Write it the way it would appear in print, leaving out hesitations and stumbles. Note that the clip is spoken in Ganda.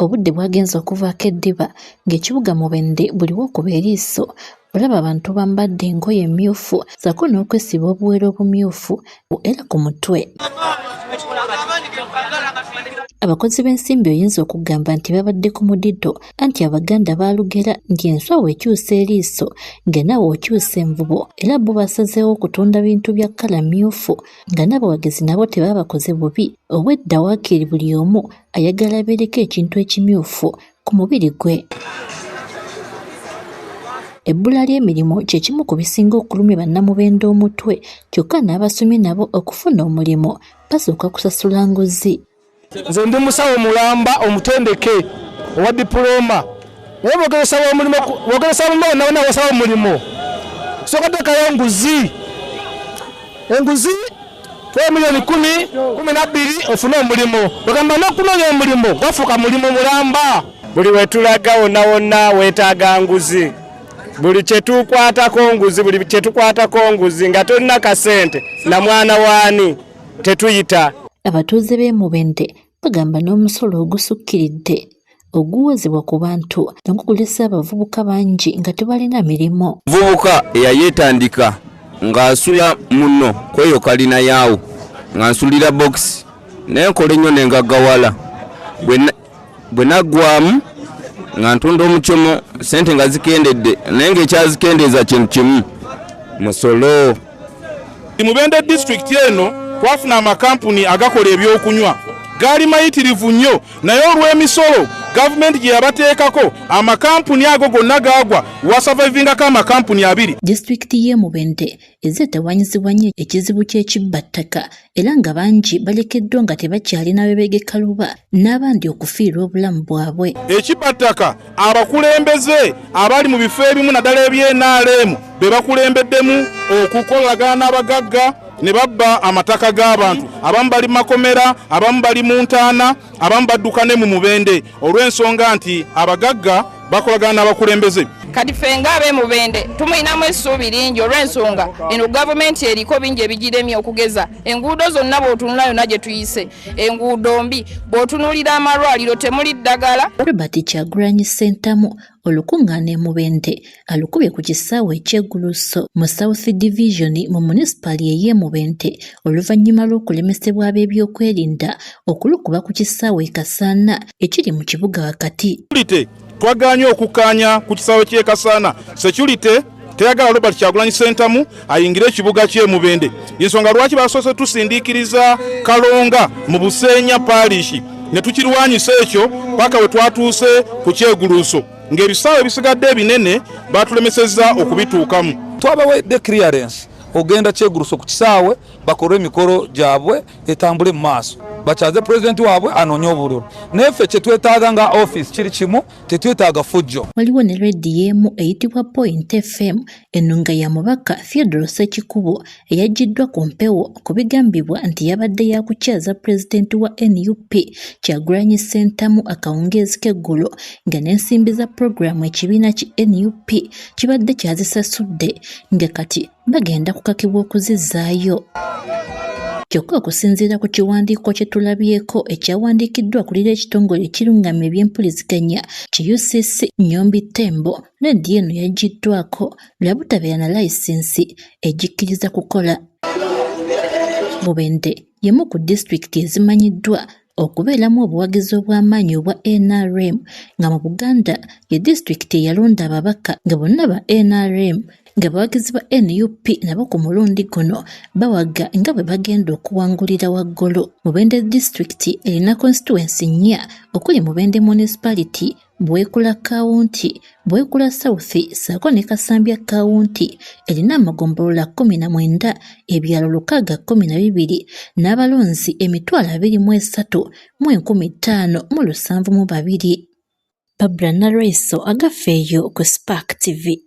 obudde bwagenze okuvaako eddiba ng'ekibuga Mubende buli w'okuba eriiso olaba abantu bambadde engoye emmyufu ssaako n'okwesiba obuwero obumyufu era ku mutwe. Abakozi b'ensimbi oyinza okugamba nti babadde ku mudido anti Abaganda baalugera nti enswa bw'ekyusa eriiso nga naawe okyusa envubo era bo basazeewo okutunda bintu bya kkala mmyufu nga n'abawagizi nabo tebaabakoze bubi obwedda waakiri buli omu ayagala abeereko ekintu ekimyufu ku mubiri gwe. Ebbula ly'emirimu kye kimu ku bisinga okulumya bannamubende omutwe kyokka n'abasomye nabo okufuna omulimu basooka kusasula nguzi. Nze ndi musawo mulamba omutendeke owa diploma naye bogeresa omulimu bogeresa omwana wasaba omulimu soka tekayo enguzi 4 milioni 10 ofuna omulimu bagamba n'okunoonya omulimu gwafuuka mulimu mulamba. Buli wetulaga wonna weetaaga nguzi, buli kyetukwatako nguzi nga tolina kasente na mwana waani tetuyita. Abatuuze b'e Mubende bagamba n'omusolo ogusukkiridde oguwozebwa ku bantu n'okukulisa abavubuka bangi nga tebalina mirimu. Vubuka eyayeetandika ng'asula muno kweyo kalina yaawo ng'ansulira box naye nkola ennyo ne ngaggawala bwe naggwamu nga ntunda omucomo sente nga zikendedde naye ng'ekyazikendeeza kintu kimu musolo. Mubende district eno twafuna amakampuni agakola ebyokunywa gaali mayitirivu nnyo naye olw'emisolo gavumenti gye yabateekako amakampuni ago gonna gaagwa wasavayivingako amakampuni 2. Disitulikiti y'e Mubende ezeetawanyizibwa nnyo ekizibu ky'ekibbattaka era nga bangi balekeddwa nga tebakyalina bebeegeka luba n'abandi okufiirwa obulamu bwabwe. Ekibbattaka abakulembeze abali mu bifo ebimu naddala eby'NRM be bakulembeddemu okukolagana n'abagagga ne babba amataka g'abantu. Abamu bali makomera, abamu bali mu ntaana, abamu badduka ne mu Mubende olw'ensonga nti abagagga bakolagana n'abakulembeze. Kati ffe ng'ab'e Mubende tumulinamu essuubi lingi olw'ensonga eno gavumenti eriko bingi ebigiremye okugeza enguudo zonna bw'otunula yonna gye tuyise enguudo mbi bw'otunuulira amalwaliro temuli ddagala. Robert Kyagulanyi Ssentamu olukungaana e Mubende alukubye ku kisaawe eky'egguluso mu South Division mu munisipali ey'e Mubende oluvannyuma lw'okulemesebwa ab'ebyokwerinda okulukuba ku kisaawe Kasaana ekiri mu kibuga wakati. Twaganye okukkaanya ku kisaawe ky'e Kasaana security teyagala Robert Kyagulanyi Ssentamu ayingire ekibuga ky'e Mubende. Yensonga lwaki basoose tusindiikiriza Kalonga mu Buseenya parish ne tukirwanyisa ekyo paka we twatuuse ku kyeguluuso ng'ebisaawe ebisigadde ebinene batulemesezza okubituukamu. Twabawedde clearance ogenda kyeguluuso ku kisaawe bakole emikolo gyabwe etambule mu maaso bakyaze pulezidenti waabwe anoonye obululu neffe kye twetaaga nga office kiri kimu tetwetaaga fujjo. Waliwo ne rediyo emu eyitibwa Point FM ennunga ya mubaka Theodore Ssekikubo eyaggiddwa ku mpewo ku bigambibwa nti yabadde yakukyaza pulezidenti wa NUP Kyagulanyi Ssentamu akawungeezi k'eggulo nga n'ensimbi za pulogulaamu ekibiina ki NUP kibadde kyazisasudde nga kati bagenda kukakibwa okuzizzaayo. Kyokka okusinziira ku kiwandiiko kye tulabyeko ekyawandiikiddwa kulira ekitongole ekirungamya eby'empuliziganya ki UCC Nyombi Tembo rediyo eno yaggiddwako labutabeera na layisinsi egikkiriza kukola. Mubende yemu ku disitulikiti ezimanyiddwa okubeeramu obuwagizi obw'amaanyi obwa NRM nga mu Buganda ye disitulikiti eyalonda ababaka nga bonna ba NRM nga bawagizi ba NUP nabo ku mulundi guno bawaga nga bwe bagenda okuwangulira waggulu. Mubende disitulikiti erina constituency 4 okuli Mubende municipality, Bwekula County, Bwekula South ssaako ne Kasambya County erina amagombolola 19 ebyalo 612 n'abalonzi 23,152. Barbara Naraiso agafeeyo ku Spark TV.